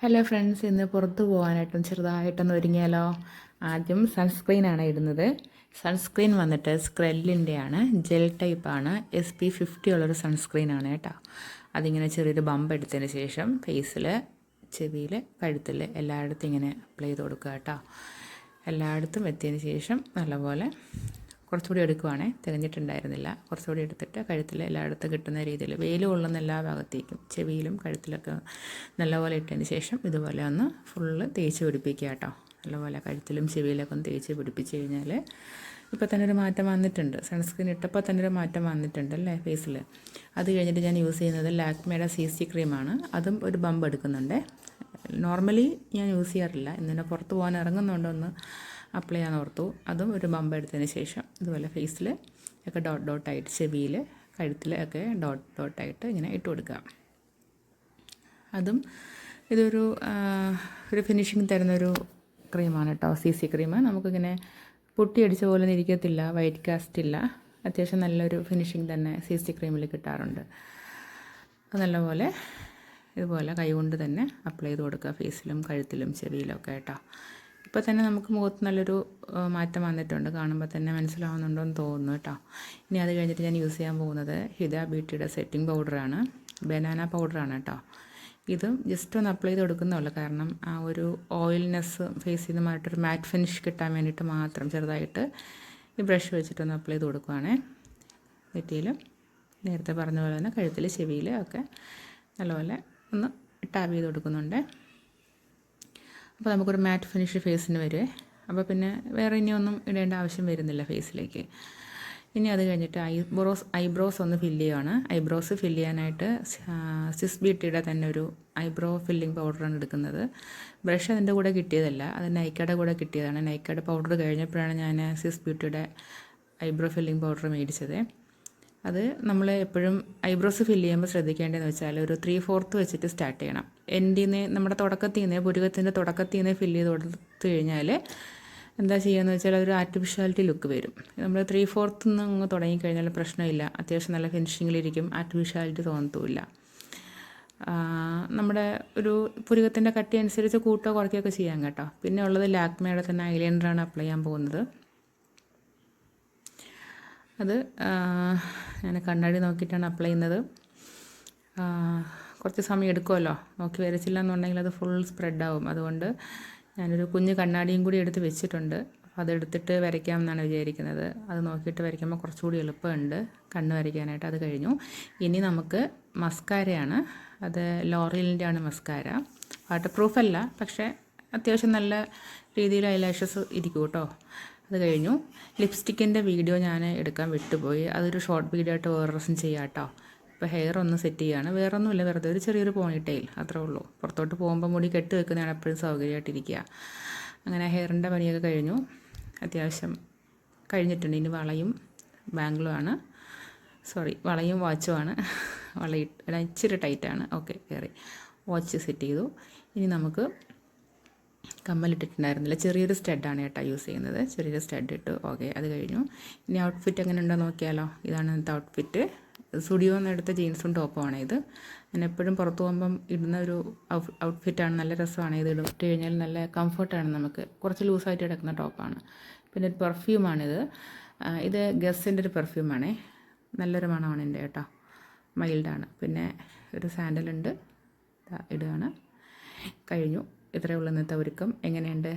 Hello friends, ഇന്ന് പുറത്ത് പോകാനായിട്ടും ചെറുതായിട്ടൊന്ന് ഒരുങ്ങിയാലോ. ആദ്യം സൺസ്ക്രീനാണ് ഇടുന്നത്. സൺസ്ക്രീൻ വന്നിട്ട് സ്ക്രെല്ലിൻ്റെയാണ്, ജെൽ ടൈപ്പാണ്, SPF50 ഉള്ളൊരു സൺസ്ക്രീനാണ് കേട്ടോ. അതിങ്ങനെ ചെറിയൊരു ബമ്പ് എടുത്തതിന് ശേഷം ഫേസിൽ, ചെവിയിൽ, കഴുത്തിൽ എല്ലായിടത്തും ഇങ്ങനെ അപ്ലൈ ചെയ്ത് കൊടുക്കുക കേട്ടോ. എല്ലായിടത്തും എത്തിയതിന് ശേഷം നല്ലപോലെ കുറച്ചുകൂടി എടുക്കുവാണേ, തികഞ്ഞിട്ടുണ്ടായിരുന്നില്ല. കുറച്ചുകൂടി എടുത്തിട്ട് കഴുത്തിൽ എല്ലായിടത്തും കിട്ടുന്ന രീതിയിൽ വെയിൽ കൊള്ളുന്ന എല്ലാ ഭാഗത്തേക്കും ചെവിയിലും കഴുത്തിലൊക്കെ നല്ലപോലെ ഇട്ടതിന് ശേഷം ഇതുപോലെ ഒന്ന് ഫുള്ള് തേച്ച് പിടിപ്പിക്കുക കേട്ടോ. നല്ലപോലെ കഴുത്തിലും ചെവിയിലൊക്കെ ഒന്ന് തേച്ച് പിടിപ്പിച്ച് കഴിഞ്ഞാൽ ഇപ്പോൾ തന്നെ ഒരു മാറ്റം വന്നിട്ടുണ്ട്. സൺസ്ക്രീൻ ഇട്ടപ്പോൾ തന്നെ ഒരു മാറ്റം വന്നിട്ടുണ്ട് അല്ലേ ഫേസിൽ. അത് കഴിഞ്ഞിട്ട് ഞാൻ യൂസ് ചെയ്യുന്നത് ലാക്മേയുടെ CC ക്രീമാണ്. അതും ഒരു ബമ്പ് എടുക്കുന്നുണ്ട്. നോർമലി ഞാൻ യൂസ് ചെയ്യാറില്ല, ഇന്നെ പുറത്ത് പോകാൻ ഇറങ്ങുന്നുണ്ടോ അപ്ലൈ ചെയ്യാൻ ഓർത്തു. അതും ഒരു ബമ്പ് എടുത്തതിന് ശേഷം ഇതുപോലെ ഫേസിൽ ഒക്കെ ഡോട്ടായിട്ട്, ചെവിയിൽ, കഴുത്തിൽ ഒക്കെ ഡോട്ടായിട്ട് ഇങ്ങനെ ഇട്ട് കൊടുക്കുക. അതും ഇതൊരു ഫിനിഷിങ് തരുന്നൊരു ക്രീമാണ് കേട്ടോ, CC ക്രീം. നമുക്കിങ്ങനെ പൊട്ടിയടിച്ച പോലെ ഇരിക്കത്തില്ല, വൈറ്റ് കാസ്റ്റ് ഇല്ല. അത്യാവശ്യം നല്ലൊരു ഫിനിഷിങ് തന്നെ CC ക്രീമിൽ കിട്ടാറുണ്ട്. അത് നല്ലപോലെ ഇതുപോലെ കൈകൊണ്ട് തന്നെ അപ്ലൈ ചെയ്ത് കൊടുക്കുക ഫേസിലും കഴുത്തിലും ചെവിയിലും ഒക്കെ കേട്ടോ. ഇപ്പോൾ തന്നെ നമുക്ക് മുഖത്ത് നല്ലൊരു മാറ്റം വന്നിട്ടുണ്ട്, കാണുമ്പോൾ തന്നെ മനസ്സിലാവുന്നുണ്ടോ എന്ന് തോന്നുന്നു കേട്ടോ. ഇനി അത് കഴിഞ്ഞിട്ട് ഞാൻ യൂസ് ചെയ്യാൻ പോകുന്നത് ഹിത ബ്യൂട്ടിയുടെ സെറ്റിംഗ് പൗഡറാണ്, ബനാന പൗഡറാണ് കേട്ടോ. ഇതും ജസ്റ്റ് ഒന്ന് അപ്ലൈ ചെയ്ത് കൊടുക്കുന്നുള്ളൂ, കാരണം ആ ഒരു ഓയിൽനെസ് ഫേസിൽ നിന്ന് മാറ്റൊരു മാറ്റ് ഫിനിഷ് കിട്ടാൻ വേണ്ടിയിട്ട് മാത്രം ചെറുതായിട്ട് ഈ ബ്രഷ് വെച്ചിട്ടൊന്ന് അപ്ലൈ ചെയ്ത് കൊടുക്കുവാണേ. നെറ്റിയിലും നേരത്തെ പറഞ്ഞ പോലെ തന്നെ കഴുത്തിൽ, ചെവിയിൽ ഒക്കെ നല്ലപോലെ ഒന്ന് ടാപ്പ് ചെയ്ത് കൊടുക്കുന്നുണ്ട്. അപ്പോൾ നമുക്കൊരു മാറ്റ് ഫിനിഷ് ഫേസിന് വരുമേ. അപ്പോൾ പിന്നെ വേറെ ഇനിയൊന്നും ഇടേണ്ട ആവശ്യം വരുന്നില്ല ഫേസിലേക്ക്. ഇനി അത് കഴിഞ്ഞിട്ട് ഐബ്രോസ് ഒന്ന് ഫില്ല് ചെയ്യുകയാണ്. ഐബ്രോസ് ഫില്ല് ചെയ്യാനായിട്ട് സിസ് ബ്യൂട്ടിയുടെ തന്നെ ഒരു ഐബ്രോ ഫില്ലിംഗ് പൗഡറാണ് എടുക്കുന്നത്. ബ്രഷ് അതിൻ്റെ കൂടെ കിട്ടിയതല്ല, അത് നൈക്കയുടെ കൂടെ കിട്ടിയതാണ്. നൈക്കയുടെ പൗഡർ കഴിഞ്ഞപ്പോഴാണ് ഞാൻ സിസ് ബ്യൂട്ടിയുടെ ഐബ്രോ ഫില്ലിംഗ് പൗഡർ മേടിച്ചത്. അത് നമ്മൾ എപ്പോഴും ഐബ്രോസ് ഫില്ല് ചെയ്യുമ്പോൾ ശ്രദ്ധിക്കേണ്ടതെന്ന് വെച്ചാൽ ഒരു 3/4 വെച്ചിട്ട് സ്റ്റാർട്ട് ചെയ്യണം. എൻഡിൽ നിന്ന്, നമ്മുടെ തുടക്കത്തിൽ നിന്ന്, പുരുകത്തിൻ്റെ തുടക്കത്തിൽ നിന്ന് ഫില്ല് ചെയ്ത് കൊടുത്തു കഴിഞ്ഞാൽ എന്താ ചെയ്യുകയെന്ന് വെച്ചാൽ അതൊരു ആർട്ടിഫിഷ്യാലിറ്റി ലുക്ക് വരും. നമ്മൾ 3/4 അങ്ങ് തുടങ്ങിക്കഴിഞ്ഞാൽ പ്രശ്നമില്ല, അത്യാവശ്യം നല്ല ഫിനിഷിങ്ങിലിരിക്കും, ആർട്ടിഫിഷ്യാലിറ്റി തോന്നത്തുമില്ല. നമ്മുടെ ഒരു പുരുകത്തിൻ്റെ കട്ടി അനുസരിച്ച് കൂട്ടോ കുറയ്ക്കുകയൊക്കെ ചെയ്യാം കേട്ടോ. പിന്നെ ഉള്ളത് ലാക്മേയുടെ തന്നെ ഐലൈനറാണ് അപ്ലൈ ചെയ്യാൻ പോകുന്നത്. അത് ഞാൻ കണ്ണാടി നോക്കിയിട്ടാണ് അപ്ലൈ ചെയ്യുന്നത്. കുറച്ച് സമയം എടുക്കുമല്ലോ, നോക്കി വരച്ചില്ല എന്നുണ്ടെങ്കിൽ അത് ഫുൾ സ്പ്രെഡാവും. അതുകൊണ്ട് ഞാനൊരു കുഞ്ഞ് കണ്ണാടിയും കൂടി എടുത്ത് വെച്ചിട്ടുണ്ട്. അതെടുത്തിട്ട് വരയ്ക്കാം എന്നാണ് വിചാരിക്കുന്നത്. അത് നോക്കിയിട്ട് വരയ്ക്കുമ്പോൾ കുറച്ചുകൂടി എളുപ്പമുണ്ട് കണ്ണ് വരയ്ക്കാനായിട്ട്. അത് കഴിഞ്ഞു. ഇനി നമുക്ക് മസ്കാരയാണ്. അത് ലോറിയലിൻ്റെ ആണ് മസ്കാര. വാട്ടർ പ്രൂഫല്ല, പക്ഷേ അത്യാവശ്യം നല്ല രീതിയിൽ ഐലാഷസ് ഇരിക്കും കേട്ടോ. അത് കഴിഞ്ഞു. ലിപ്സ്റ്റിക്കിൻ്റെ വീഡിയോ ഞാൻ എടുക്കാൻ വിട്ടുപോയി. അതൊരു ഷോർട്ട് വീഡിയോ ആയിട്ട് വേറെ ദിവസം ചെയ്യാം കേട്ടോ. ഇപ്പോൾ ഹെയർ ഒന്ന് സെറ്റ് ചെയ്യുകയാണ്. വേറൊന്നുമില്ല, വെറുതെ ഒരു ചെറിയൊരു പോണിറ്റെയിൽ, അത്രേ ഉള്ളൂ. പുറത്തോട്ട് പോകുമ്പോൾ മുടി കെട്ടി വെക്കുന്നതാണ് എപ്പോഴും സൗകര്യമായിട്ടിരിക്കുക. അങ്ങനെ ഹെയറിൻ്റെ പണിയൊക്കെ കഴിഞ്ഞു, അത്യാവശ്യം കഴിഞ്ഞിട്ടുണ്ട്. ഇനി വളയും ബാംഗിളുമാണ്, വളയും വാച്ചുമാണ്. ഇച്ചിരി ടൈറ്റാണ്. ഓക്കെ, കയറി വാച്ച് സെറ്റ് ചെയ്തു. ഇനി നമുക്ക് കമ്മലിട്ടിട്ടുണ്ടായിരുന്നില്ല, ചെറിയൊരു സ്റ്റഡാണ് കേട്ടോ യൂസ് ചെയ്യുന്നത്. ചെറിയൊരു സ്റ്റഡ് ഇട്ടു. ഓക്കെ, അത് കഴിഞ്ഞു. ഇനി ഔട്ട്ഫിറ്റ് എങ്ങനെ ഉണ്ടോ നോക്കിയാലോ. ഇതാണ് ഇന്നത്തെ ഔട്ട്ഫിറ്റ്. സ്റ്റുഡിയോയിൽ നിന്ന് എടുത്ത ജീൻസും ടോപ്പുമാണ് ഇത്. ഞാൻ എപ്പോഴും പുറത്ത് പോകുമ്പം ഇടുന്ന ഒരു ഔട്ട്ഫിറ്റാണ്. നല്ല രസമാണ് ഇത്. ഇട്ട് കഴിഞ്ഞാൽ നല്ല കംഫർട്ടാണ് നമുക്ക്. കുറച്ച് ലൂസായിട്ട് കിടക്കുന്ന ടോപ്പാണ്. പിന്നെ ഒരു പെർഫ്യൂമാണിത്. ഇത് ഗസ്സിൻ്റെ ഒരു പെർഫ്യൂമാണേ. നല്ലൊരു മണമാണ് എൻ്റെ കേട്ടോ, മൈൽഡാണ്. പിന്നെ ഒരു സാൻഡലുണ്ട്, ഇടുകയാണ്. കഴിഞ്ഞു. ഇത്രയേ ഉള്ളൂ ഇന്നത്തെ ഒരുക്കം. എങ്ങനെയുണ്ട്?